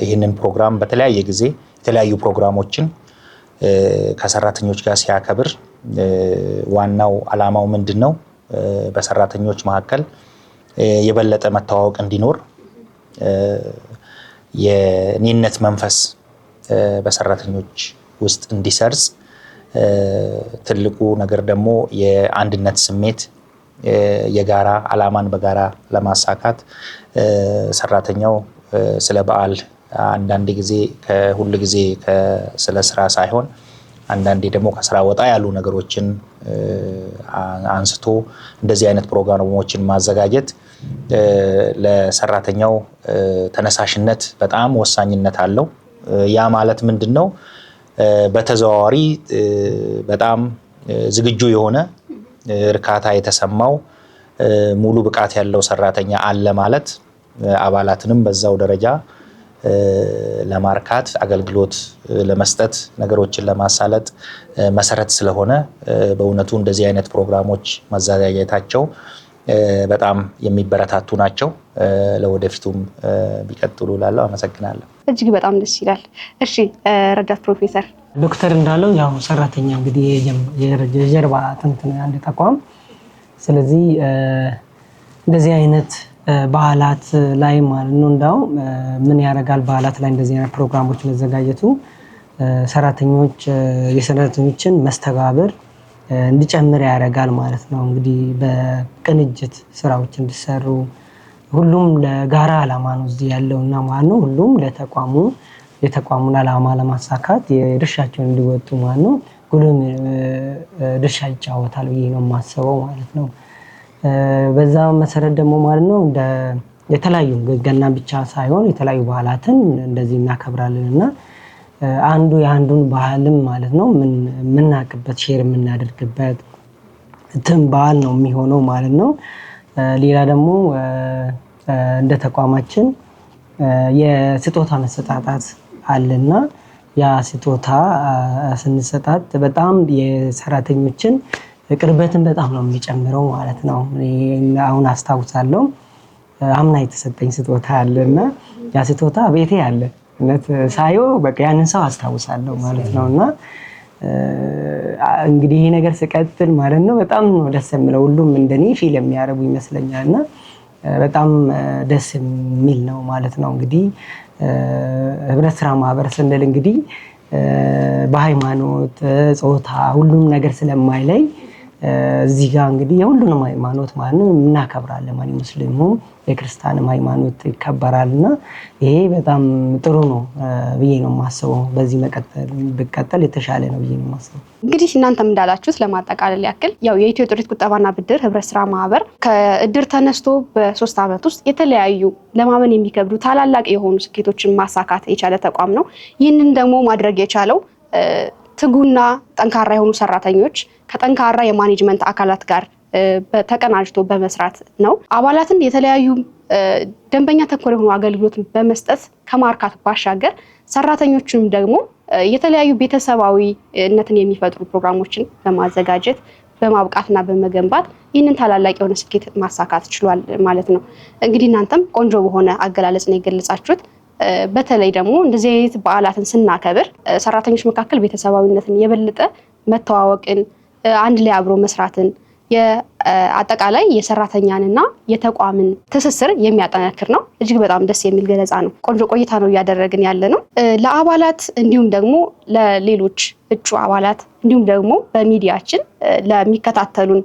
ይህንን ፕሮግራም በተለያየ ጊዜ የተለያዩ ፕሮግራሞችን ከሰራተኞች ጋር ሲያከብር ዋናው አላማው ምንድነው በሰራተኞች መካከል የበለጠ መተዋወቅ እንዲኖር የኔነት መንፈስ በሰራተኞች ውስጥ እንዲሰርጽ ትልቁ ነገር ደግሞ የአንድነት ስሜት የጋራ አላማን በጋራ ለማሳካት ሰራተኛው ስለ በዓል አንዳንድ ጊዜ ከሁሉ ጊዜ ስለ ስራ ሳይሆን አንዳንዴ ደግሞ ከስራ ወጣ ያሉ ነገሮችን አንስቶ እንደዚህ አይነት ፕሮግራሞችን ማዘጋጀት ለሰራተኛው ተነሳሽነት በጣም ወሳኝነት አለው ያ ማለት ምንድነው በተዘዋዋሪ በጣም ዝግጁ የሆነ እርካታ የተሰማው ሙሉ ብቃት ያለው ሰራተኛ አለ ማለት አባላትንም በዛው ደረጃ ለማርካት አገልግሎት ለመስጠት ነገሮችን ለማሳለጥ መሰረት ስለሆነ በእውነቱ እንደዚህ አይነት ፕሮግራሞች መዘጋጀታቸው በጣም የሚበረታቱ ናቸው። ለወደፊቱም ቢቀጥሉ ላለው አመሰግናለሁ። እጅግ በጣም ደስ ይላል። እሺ ረዳት ፕሮፌሰር ዶክተር እንዳለው ያው ሰራተኛ እንግዲህ የጀርባ አጥንት ነው አንድ ተቋም። ስለዚህ እንደዚህ አይነት በዓላት ላይ ማለት ነው እንዳው ምን ያደርጋል በዓላት ላይ እንደዚህ አይነት ፕሮግራሞች መዘጋጀቱ ሰራተኞች የሰራተኞችን መስተጋብር እንዲጨምር ያደርጋል ማለት ነው። እንግዲህ በቅንጅት ስራዎች እንዲሰሩ ሁሉም ለጋራ ዓላማ ነው እዚህ ያለውና ማለት ነው ሁሉም ለተቋሙ የተቋሙን ዓላማ ለማሳካት የድርሻቸውን እንዲወጡ ማለት ነው ሁሉም ድርሻ ይጫወታል ብዬ ነው የማስበው ማለት ነው። በዛ መሰረት ደግሞ ማለት ነው እንደ የተለያዩ ገና ብቻ ሳይሆን የተለያዩ በዓላትን እንደዚህ እናከብራለንና አንዱ የአንዱን ባህልም ማለት ነው ምናቅበት ሼር የምናደርግበት በዓል ነው የሚሆነው ማለት ነው። ሌላ ደግሞ እንደ ተቋማችን የስጦታ መሰጣጣት አለና ያ ስጦታ ስንሰጣት በጣም የሰራተኞችን ቅርበትን በጣም ነው የሚጨምረው ማለት ነው። አሁን አስታውሳለሁ አምና የተሰጠኝ ስጦታ አለና ያ ስጦታ ቤቴ አለ እነት ሳየው በቃ ያንን ሰው አስታውሳለሁ ማለት ነውና እንግዲህ ይሄ ነገር ሲቀጥል ማለት ነው በጣም ነው ደስ የሚለው ሁሉም እንደኔ ፊል የሚያረጉ ይመስለኛልና በጣም ደስ የሚል ነው ማለት ነው። እንግዲህ ህብረት ስራ ማህበር ስንል እንግዲህ በሃይማኖት ጾታ ሁሉም ነገር ስለማይለይ እዚህ ጋር እንግዲህ የሁሉንም ሃይማኖት ማለት ነው እናከብራለን ማለት ሙስሊሙም የክርስቲያንም ሃይማኖት ይከበራልና ይሄ በጣም ጥሩ ነው ብዬ ነው የማስበው። በዚህ መቀጠል የተሻለ ነው ብዬ ነው የማስበው። እንግዲህ እናንተም እንዳላችሁት ለማጠቃለል ያክል ያው የኢትዮ ጥሪት ቁጠባና ብድር ህብረት ስራ ማህበር ከእድር ተነስቶ በ3 ዓመት ውስጥ የተለያዩ ለማመን የሚከብዱ ታላላቅ የሆኑ ስኬቶችን ማሳካት የቻለ ተቋም ነው። ይህንን ደግሞ ማድረግ የቻለው ትጉና ጠንካራ የሆኑ ሰራተኞች ከጠንካራ የማኔጅመንት አካላት ጋር ተቀናጅቶ በመስራት ነው። አባላትን የተለያዩ ደንበኛ ተኮር የሆኑ አገልግሎት በመስጠት ከማርካት ባሻገር ሰራተኞችንም ደግሞ የተለያዩ ቤተሰባዊነትን የሚፈጥሩ ፕሮግራሞችን በማዘጋጀት በማብቃትና በመገንባት ይህንን ታላላቅ የሆነ ስኬት ማሳካት ችሏል ማለት ነው። እንግዲህ እናንተም ቆንጆ በሆነ አገላለጽ ነው የገለጻችሁት። በተለይ ደግሞ እንደዚህ አይነት በዓላትን ስናከብር ሰራተኞች መካከል ቤተሰባዊነትን የበለጠ መተዋወቅን አንድ ላይ አብሮ መስራትን የአጠቃላይ የሰራተኛንና የተቋምን ትስስር የሚያጠናክር ነው። እጅግ በጣም ደስ የሚል ገለጻ ነው። ቆንጆ ቆይታ ነው እያደረግን ያለ ነው። ለአባላት እንዲሁም ደግሞ ለሌሎች እጩ አባላት እንዲሁም ደግሞ በሚዲያችን ለሚከታተሉን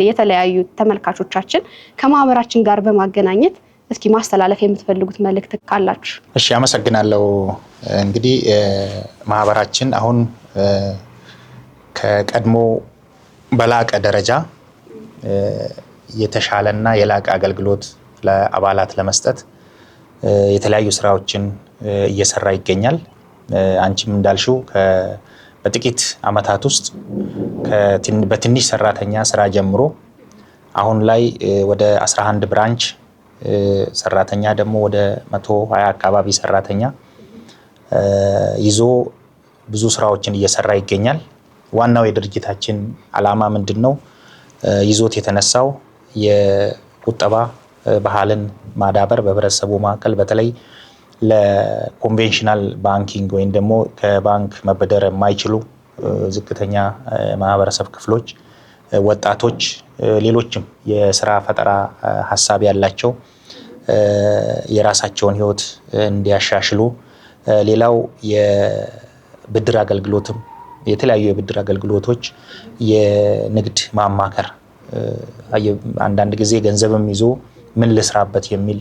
የተለያዩ ተመልካቾቻችን ከማህበራችን ጋር በማገናኘት እስኪ ማስተላለፍ የምትፈልጉት መልእክት ካላችሁ? እሺ፣ አመሰግናለሁ። እንግዲህ ማህበራችን አሁን ከቀድሞ በላቀ ደረጃ የተሻለና የላቀ አገልግሎት ለአባላት ለመስጠት የተለያዩ ስራዎችን እየሰራ ይገኛል። አንቺም እንዳልሽው በጥቂት አመታት ውስጥ በትንሽ ሰራተኛ ስራ ጀምሮ አሁን ላይ ወደ 11 ብራንች ሰራተኛ ደግሞ ወደ 120 አካባቢ ሰራተኛ ይዞ ብዙ ስራዎችን እየሰራ ይገኛል። ዋናው የድርጅታችን ዓላማ ምንድነው? ይዞት የተነሳው የቁጠባ ባህልን ማዳበር በህብረተሰቡ መካከል በተለይ ለኮንቬንሽናል ባንኪንግ ወይም ደግሞ ከባንክ መበደር የማይችሉ ዝቅተኛ ማህበረሰብ ክፍሎች፣ ወጣቶች፣ ሌሎችም የስራ ፈጠራ ሀሳብ ያላቸው የራሳቸውን ህይወት እንዲያሻሽሉ፣ ሌላው የብድር አገልግሎትም የተለያዩ የብድር አገልግሎቶች የንግድ ማማከር አንዳንድ ጊዜ ገንዘብም ይዞ ምን ልስራበት የሚል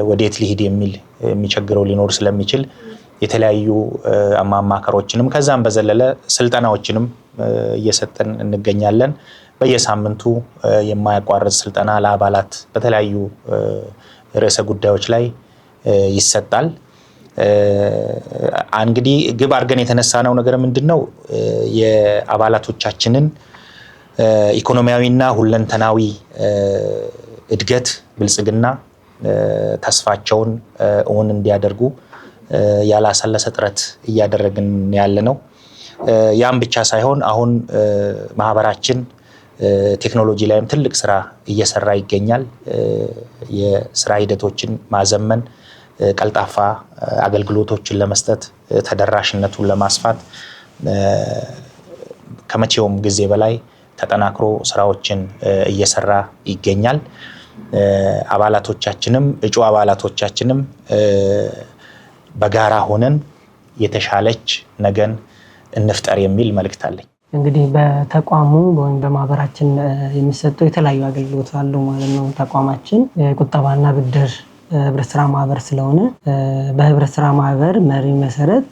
ወዴት ሊሄድ የሚል የሚቸግረው ሊኖር ስለሚችል የተለያዩ ማማከሮችንም ከዛም በዘለለ ስልጠናዎችንም እየሰጠን እንገኛለን። በየሳምንቱ የማያቋርጥ ስልጠና ለአባላት በተለያዩ ርዕሰ ጉዳዮች ላይ ይሰጣል። እንግዲህ ግብ አድርገን የተነሳነው ነገር ምንድነው? የአባላቶቻችንን ኢኮኖሚያዊና ሁለንተናዊ እድገት፣ ብልጽግና ተስፋቸውን እውን እንዲያደርጉ ያላሰለሰ ጥረት እያደረግን ያለነው። ያም ብቻ ሳይሆን አሁን ማህበራችን ቴክኖሎጂ ላይም ትልቅ ስራ እየሰራ ይገኛል። የስራ ሂደቶችን ማዘመን፣ ቀልጣፋ አገልግሎቶችን ለመስጠት፣ ተደራሽነቱን ለማስፋት ከመቼውም ጊዜ በላይ ተጠናክሮ ስራዎችን እየሰራ ይገኛል። አባላቶቻችንም እጩ አባላቶቻችንም በጋራ ሆነን የተሻለች ነገን እንፍጠር የሚል መልእክት አለኝ። እንግዲህ በተቋሙ ወይም በማህበራችን የሚሰጡ የተለያዩ አገልግሎት አሉ ማለት ነው። ተቋማችን የቁጠባና ብድር ህብረት ስራ ማህበር ስለሆነ በህብረት ስራ ማህበር መሪ መሰረት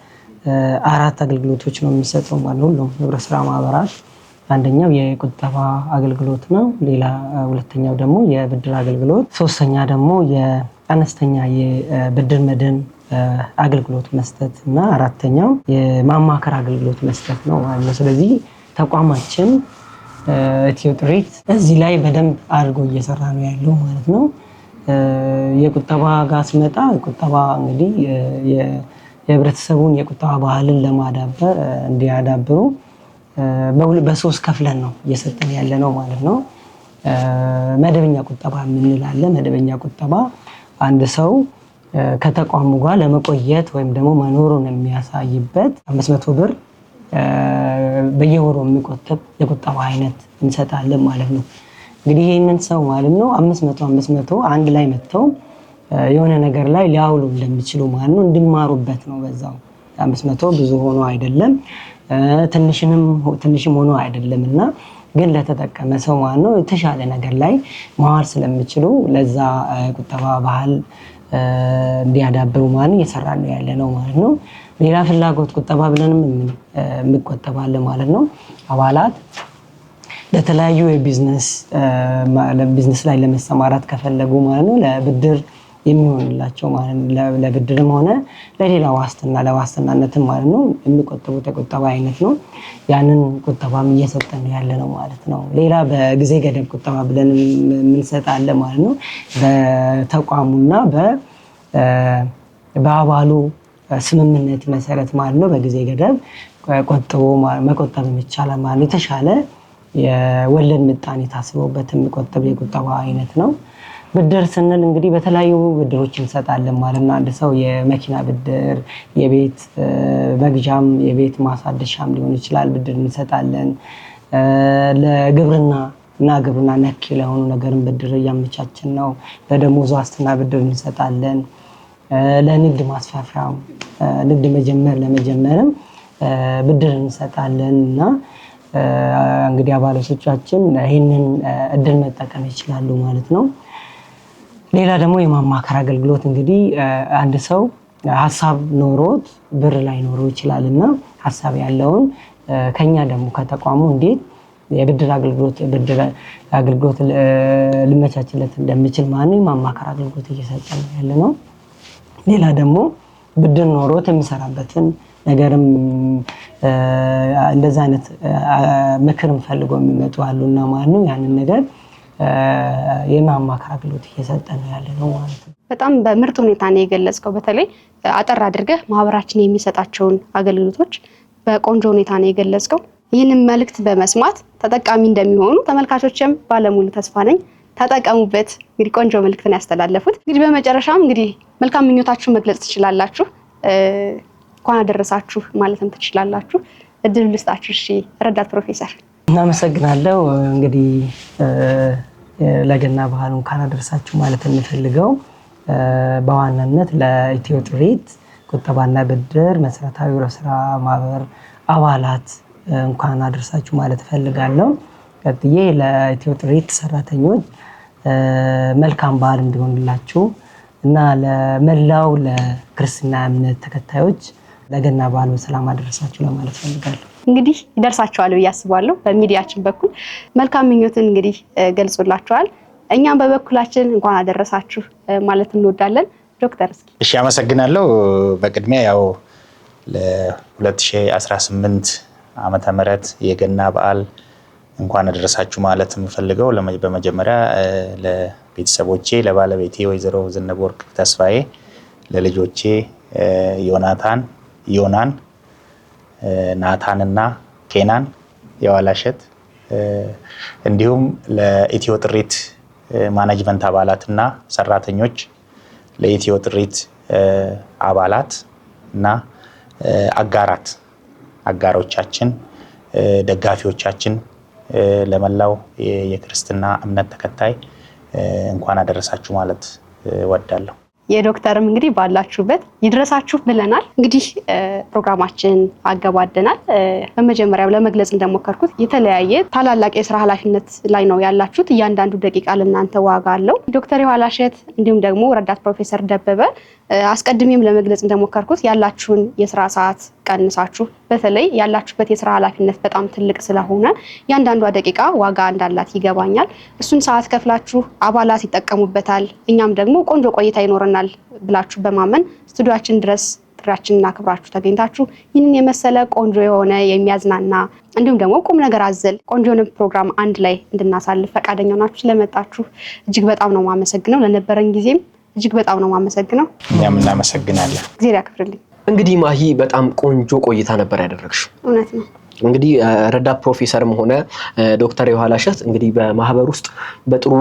4 አገልግሎቶች ነው የሚሰጠው ማለት ነው። ሁሉም ህብረት ስራ ማህበራት አንደኛው የቁጠባ አገልግሎት ነው። ሁለተኛው ደግሞ የብድር አገልግሎት፣ ሶስተኛ ደግሞ የአነስተኛ የብድር መድን አገልግሎት መስጠት እና አራተኛው የማማከር አገልግሎት መስጠት ነው ማለት ነው። ስለዚህ ተቋማችን ኢትዮ ጥሪት እዚህ ላይ በደንብ አድርጎ እየሰራ ነው ያለው ማለት ነው። የቁጠባ ጋር ስመጣ ቁጠባ እንግዲህ የህብረተሰቡን የቁጠባ ባህልን ለማዳበር እንዲያዳብሩ በ3 ከፍለን ነው እየሰጠን ያለ ነው ማለት ነው። መደበኛ ቁጠባ የምንላለን። መደበኛ ቁጠባ አንድ ሰው ከተቋሙ ጋር ለመቆየት ወይም ደግሞ መኖሩን የሚያሳይበት 500 ብር በየወሩ የሚቆጥብ የቁጠባ አይነት እንሰጣለን ማለት ነው። እንግዲህ ይህንን ሰው ማለት ነው 500 አንድ ላይ መጥተው የሆነ ነገር ላይ ሊያውሉ እንደሚችሉ ማለት ነው እንዲማሩበት ነው። በዛው 500 ብዙ ሆኖ አይደለም ትንሽም ሆኖ አይደለም እና ግን ለተጠቀመ ሰው ማለት ነው የተሻለ ነገር ላይ ማዋል ስለሚችሉ ለዛ ቁጠባ ባህል እንዲያዳብሩ ማለት እየሰራን ነው ያለ ነው ማለት ነው። ሌላ ፍላጎት ቁጠባ ብለንም እንቆጠባለን ማለት ነው። አባላት ለተለያዩ ለቢዝነስ ላይ ለመሰማራት ከፈለጉ ማለት ነው ለብድር የሚሆንላቸው ማለት ነው። ለብድርም ሆነ ለሌላ ለዋስትናነትም ማለት ነው የሚቆጥቡት የቁጠባ አይነት ነው። ያንን ቁጠባም እየሰጠን ያለ ነው ማለት ነው። ሌላ በጊዜ ገደብ ቁጠባ ብለን የምንሰጣለን ማለት ነው። በተቋሙና በአባሉ ስምምነት መሰረት ማለት ነው በጊዜ ገደብ ቆጥቦ መቆጠብ ይቻላል ማለት ነው። የተሻለ የወለድ ምጣኔ ታስቦበት የሚቆጠብ የቁጠባ አይነት ነው። ብድር ስንል እንግዲህ በተለያዩ ብድሮች እንሰጣለን ማለት ነው። አንድ ሰው የመኪና ብድር፣ የቤት መግዣም የቤት ማሳደሻም ሊሆን ይችላል ብድር እንሰጣለን። ለግብርና ነክ ለሆኑ ነገርም ብድር እያመቻችን ነው። ለደሞዝ ዋስትና ብድር እንሰጣለን። ለንግድ ማስፋፊያም ንግድ ለመጀመርም ብድር እንሰጣለን እና እንግዲህ አባላቶቻችን ይህንን እድል መጠቀም ይችላሉ ማለት ነው። ሌላ ደግሞ የማማከር አገልግሎት እንግዲህ አንድ ሰው ሀሳብ ኖሮት ብር ላይ ኖሮ ይችላል እና ሀሳብ ያለውን ከኛ ደግሞ ከተቋሙ እንዴት የብድር አገልግሎት ሊመቻችለት እንደሚችል የማማከር አገልግሎት እየሰጠን ያለ ነው። ሌላ ደግሞ ብድር ኖሮት የሚሰራበትን ነገርም እንደዛ አይነት ምክርም ፈልጎ የሚመጡ አሉና ማለት ነው ያንን ነገር የማማከር አገልግሎት እየሰጠን ያለ ነው ማለት ነው። በጣም በምርጥ ሁኔታ ነው የገለጽከው። በተለይ አጠር አድርገህ ማህበራችን የሚሰጣቸውን አገልግሎቶች በቆንጆ ሁኔታ ነው የገለጽከው። ይህንን መልእክት በመስማት ተጠቃሚ እንደሚሆኑ ተመልካቾችም ባለሙሉ ተስፋ ነኝ። ተጠቀሙበት። እንግዲህ ቆንጆ መልእክትን ያስተላለፉት። እንግዲህ በመጨረሻም እንግዲህ መልካም ምኞታችሁን መግለጽ ትችላላችሁ። እንኳን አደረሳችሁ ማለትም ትችላላችሁ። እድል ልስጣችሁ። እሺ ረዳት ፕሮፌሰር። እናመሰግናለሁ። እንግዲህ ለገና በዓል እንኳን አደረሳችሁ ማለት እንፈልገው በዋናነት ለኢትዮ ጥሪት ቁጠባና ብድር መሰረታዊ ህብረት ስራ ማህበር አባላት እንኳን አደረሳችሁ ማለት እፈልጋለሁ። ቀጥዬ ለኢትዮ ጥሪት ሰራተኞች መልካም በዓል እንዲሆንላችሁ እና ለመላው ለክርስትና እምነት ተከታዮች ለገና በዓል በሰላም አደረሳችሁ ለማለት እፈልጋለሁ። እንግዲህ ይደርሳችኋል ብዬ አስባለሁ። በሚዲያችን በኩል መልካም ምኞትን እንግዲህ ገልጾላችኋል። እኛም በበኩላችን እንኳን አደረሳችሁ ማለት እንወዳለን። ዶክተር እስኪ። እሺ አመሰግናለሁ። በቅድሚያ ያው ለ2018 ዓመተ ምህረት የገና በዓል እንኳን አደረሳችሁ ማለት የምፈልገው በመጀመሪያ ለቤተሰቦቼ፣ ለባለቤቴ ወይዘሮ ዝነበወርቅ ተስፋዬ፣ ለልጆቼ ዮናን፣ ናታንና ኬናን የዋላሸት እንዲሁም ለኢትዮ ጥሪት ማኔጅመንት አባላትና ሰራተኞች፣ ለኢትዮ ጥሪት አባላት እና አጋሮቻችን፣ ደጋፊዎቻችን፣ ለመላው የክርስትና እምነት ተከታይ እንኳን አደረሳችሁ ማለት ወዳለሁ። የዶክተርም እንግዲህ ባላችሁበት ይድረሳችሁ ብለናል። እንግዲህ ፕሮግራማችን አገባደናል። በመጀመሪያው ለመግለጽ እንደሞከርኩት የተለያየ ታላላቅ የስራ ኃላፊነት ላይ ነው ያላችሁት። እያንዳንዱ ደቂቃ ለእናንተ ዋጋ አለው። ዶክተር የኋላሸት እንዲሁም ደግሞ ረዳት ፕሮፌሰር ደበበ አስቀድሜም ለመግለጽ እንደሞከርኩት ያላችሁን የስራ ሰዓት ቀንሳችሁ በተለይ ያላችሁበት የስራ ኃላፊነት በጣም ትልቅ ስለሆነ ያንዳንዷ ደቂቃ ዋጋ እንዳላት ይገባኛል። እሱን ሰዓት ከፍላችሁ አባላት ይጠቀሙበታል፣ እኛም ደግሞ ቆንጆ ቆይታ ይኖረናል ብላችሁ በማመን ስቱዲዮአችን ድረስ ጥሪያችንን አክብራችሁ ተገኝታችሁ ይህንን የመሰለ ቆንጆ የሆነ የሚያዝናና እንዲሁም ደግሞ ቁም ነገር አዘል ቆንጆን ፕሮግራም አንድ ላይ እንድናሳልፍ ፈቃደኛ ናችሁ ስለመጣችሁ እጅግ በጣም ነው የማመሰግነው። ለነበረን ጊዜም እጅግ በጣም ነው የማመሰግነው። እኛም እናመሰግናለን። እግዚአብሔር ያክብርልኝ። እንግዲህ ማሂ በጣም ቆንጆ ቆይታ ነበር ያደረግሽው። እውነት ነው። እንግዲህ ረዳት ፕሮፌሰርም ሆነ ዶክተር የኋላሸት እንግዲህ በማህበር ውስጥ በጥሩ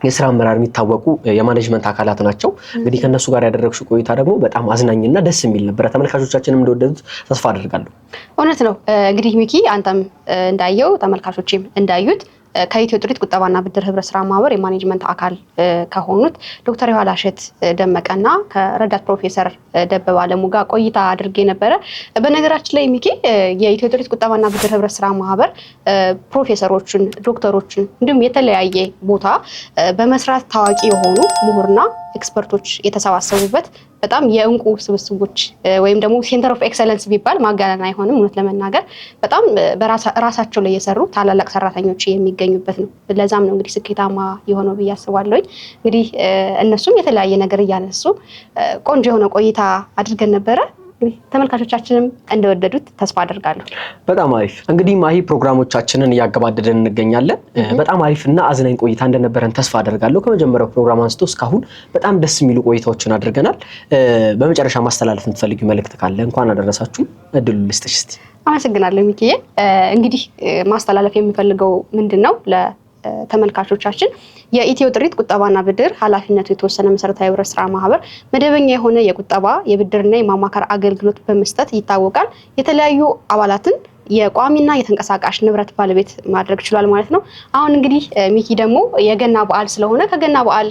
የስራ አመራር የሚታወቁ የማኔጅመንት አካላት ናቸው። እንግዲህ ከነሱ ጋር ያደረግሽው ቆይታ ደግሞ በጣም አዝናኝና ደስ የሚል ነበር። ተመልካቾቻችንም እንደወደዱት ተስፋ አደርጋለሁ። እውነት ነው። እንግዲህ ሚኪ አንተም እንዳየው ተመልካቾችም እንዳዩት ከኢትዮ ጥሪት ቁጠባና ብድር ህብረት ስራ ማህበር የማኔጅመንት አካል ከሆኑት ዶክተር የኋላሸት ደመቀና ከረዳት ፕሮፌሰር ደበበ አለሙ ጋር ቆይታ አድርጌ ነበረ። በነገራችን ላይ ሚኪ የኢትዮ ጥሪት ቁጠባና ብድር ህብረት ስራ ማህበር ፕሮፌሰሮችን፣ ዶክተሮችን እንዲሁም የተለያየ ቦታ በመስራት ታዋቂ የሆኑ ምሁርና ኤክስፐርቶች የተሰባሰቡበት በጣም የእንቁ ስብስቦች ወይም ደግሞ ሴንተር ኦፍ ኤክሰለንስ ቢባል ማጋነን አይሆንም። እውነት ለመናገር በጣም በራሳቸው ላይ የሰሩ ታላላቅ ሰራተኞች የሚገኙበት ነው። ለዛም ነው እንግዲህ ስኬታማ የሆነው ብዬ አስባለሁ። እንግዲህ እነሱም የተለያየ ነገር እያነሱ ቆንጆ የሆነ ቆይታ አድርገን ነበረ። ተመልካቾቻችንም እንደወደዱት ተስፋ አደርጋለሁ። በጣም አሪፍ። እንግዲህ ማሂ ፕሮግራሞቻችንን እያገባደደን እንገኛለን። በጣም አሪፍና አዝናኝ ቆይታ እንደነበረን ተስፋ አደርጋለሁ። ከመጀመሪያው ፕሮግራም አንስቶ እስካሁን በጣም ደስ የሚሉ ቆይታዎችን አድርገናል። በመጨረሻ ማስተላለፍ የምትፈልጊው መልእክት ካለ እንኳን አደረሳችሁ እድሉ ልስጥሽ እስቲ። አመሰግናለሁ ሚኪዬ። እንግዲህ ማስተላለፍ የሚፈልገው ምንድነው ተመልካቾቻችን የኢትዮ ጥሪት ቁጠባና ብድር ኃላፊነቱ የተወሰነ መሰረታዊ ህብረት ስራ ማህበር መደበኛ የሆነ የቁጠባ የብድርና የማማከር አገልግሎት በመስጠት ይታወቃል። የተለያዩ አባላትን የቋሚና የተንቀሳቃሽ ንብረት ባለቤት ማድረግ ይችላል ማለት ነው። አሁን እንግዲህ ሚኪ ደግሞ የገና በዓል ስለሆነ ከገና በዓል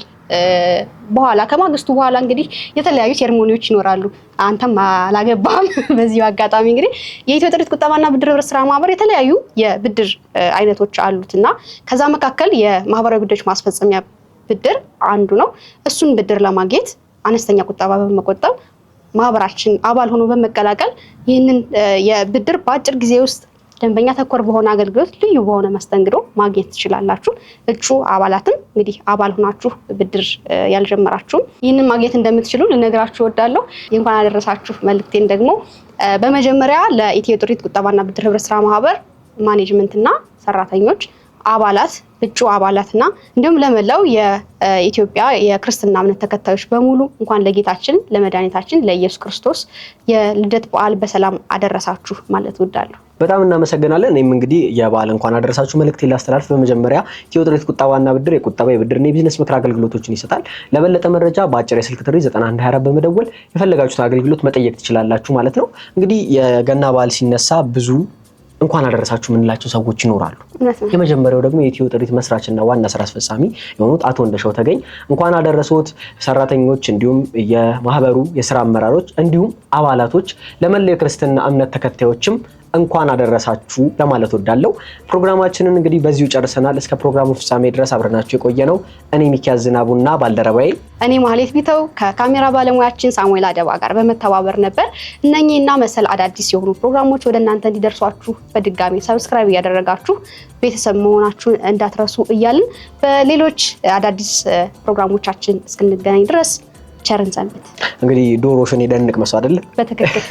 በኋላ ከማግስቱ በኋላ እንግዲህ የተለያዩ ሴርሞኒዎች ይኖራሉ። አንተም አላገባም። በዚሁ አጋጣሚ እንግዲህ የኢትዮ ጥሪት ቁጠባና ብድር ህብረት ስራ ማህበር የተለያዩ የብድር አይነቶች አሉትና ከዛ መካከል የማህበራዊ ጉዳዮች ማስፈጸሚያ ብድር አንዱ ነው። እሱን ብድር ለማግኘት አነስተኛ ቁጠባ በመቆጠብ ማህበራችን አባል ሆኖ በመቀላቀል ይህንን የብድር በአጭር ጊዜ ውስጥ ደንበኛ ተኮር በሆነ አገልግሎት ልዩ በሆነ መስተንግዶ ማግኘት ትችላላችሁ። እጩ አባላትም እንግዲህ አባል ሆናችሁ ብድር ያልጀመራችሁም ይህንን ማግኘት እንደምትችሉ ልነግራችሁ እወዳለሁ። እንኳን አደረሳችሁ መልእክቴን ደግሞ በመጀመሪያ ለኢትዮ ጥሪት ቁጠባና ብድር ህብረት ስራ ማህበር ማኔጅመንትና ሰራተኞች አባላት እጩ አባላትና እንዲሁም ለመላው የኢትዮጵያ የክርስትና እምነት ተከታዮች በሙሉ እንኳን ለጌታችን ለመድኃኒታችን ለኢየሱስ ክርስቶስ የልደት በዓል በሰላም አደረሳችሁ ማለት እወዳለሁ። በጣም እናመሰግናለን። እኔም እንግዲህ የበዓል እንኳን አደረሳችሁ መልእክት ላስተላልፍ። በመጀመሪያ ኢትዮ ጥሪት ቁጠባና ብድር የቁጠባ የብድርና የቢዝነስ ምክር አገልግሎቶችን ይሰጣል። ለበለጠ መረጃ በአጭር የስልክ ጥሪ 9124 በመደወል የፈለጋችሁት አገልግሎት መጠየቅ ትችላላችሁ ማለት ነው። እንግዲህ የገና በዓል ሲነሳ ብዙ እንኳን አደረሳችሁ የምንላቸው ሰዎች ይኖራሉ። የመጀመሪያው ደግሞ የኢትዮ ጥሪት መስራችና ዋና ስራ አስፈጻሚ የሆኑት አቶ እንደሻው ተገኝ እንኳን አደረሶት ሰራተኞች፣ እንዲሁም የማህበሩ የስራ አመራሮች እንዲሁም አባላቶች ለመላው የክርስትና እምነት ተከታዮችም እንኳን አደረሳችሁ ለማለት ወዳለው ፕሮግራማችንን እንግዲህ በዚሁ ጨርሰናል። እስከ ፕሮግራሙ ፍጻሜ ድረስ አብረናችሁ የቆየ ነው እኔ ሚኪያስ ዝናቡና ባልደረባዬ እኔ ማህሌት ቢተው ከካሜራ ባለሙያችን ሳሙኤል አደባ ጋር በመተባበር ነበር። እነኚህና መሰል አዳዲስ የሆኑ ፕሮግራሞች ወደ እናንተ እንዲደርሷችሁ በድጋሚ ሰብስክራይብ እያደረጋችሁ ቤተሰብ መሆናችሁን እንዳትረሱ እያልን በሌሎች አዳዲስ ፕሮግራሞቻችን እስክንገናኝ ድረስ ቸርን ሰንብት። እንግዲህ ዶሮሽን የደንቅ መስዋዕት አይደል? በትክክል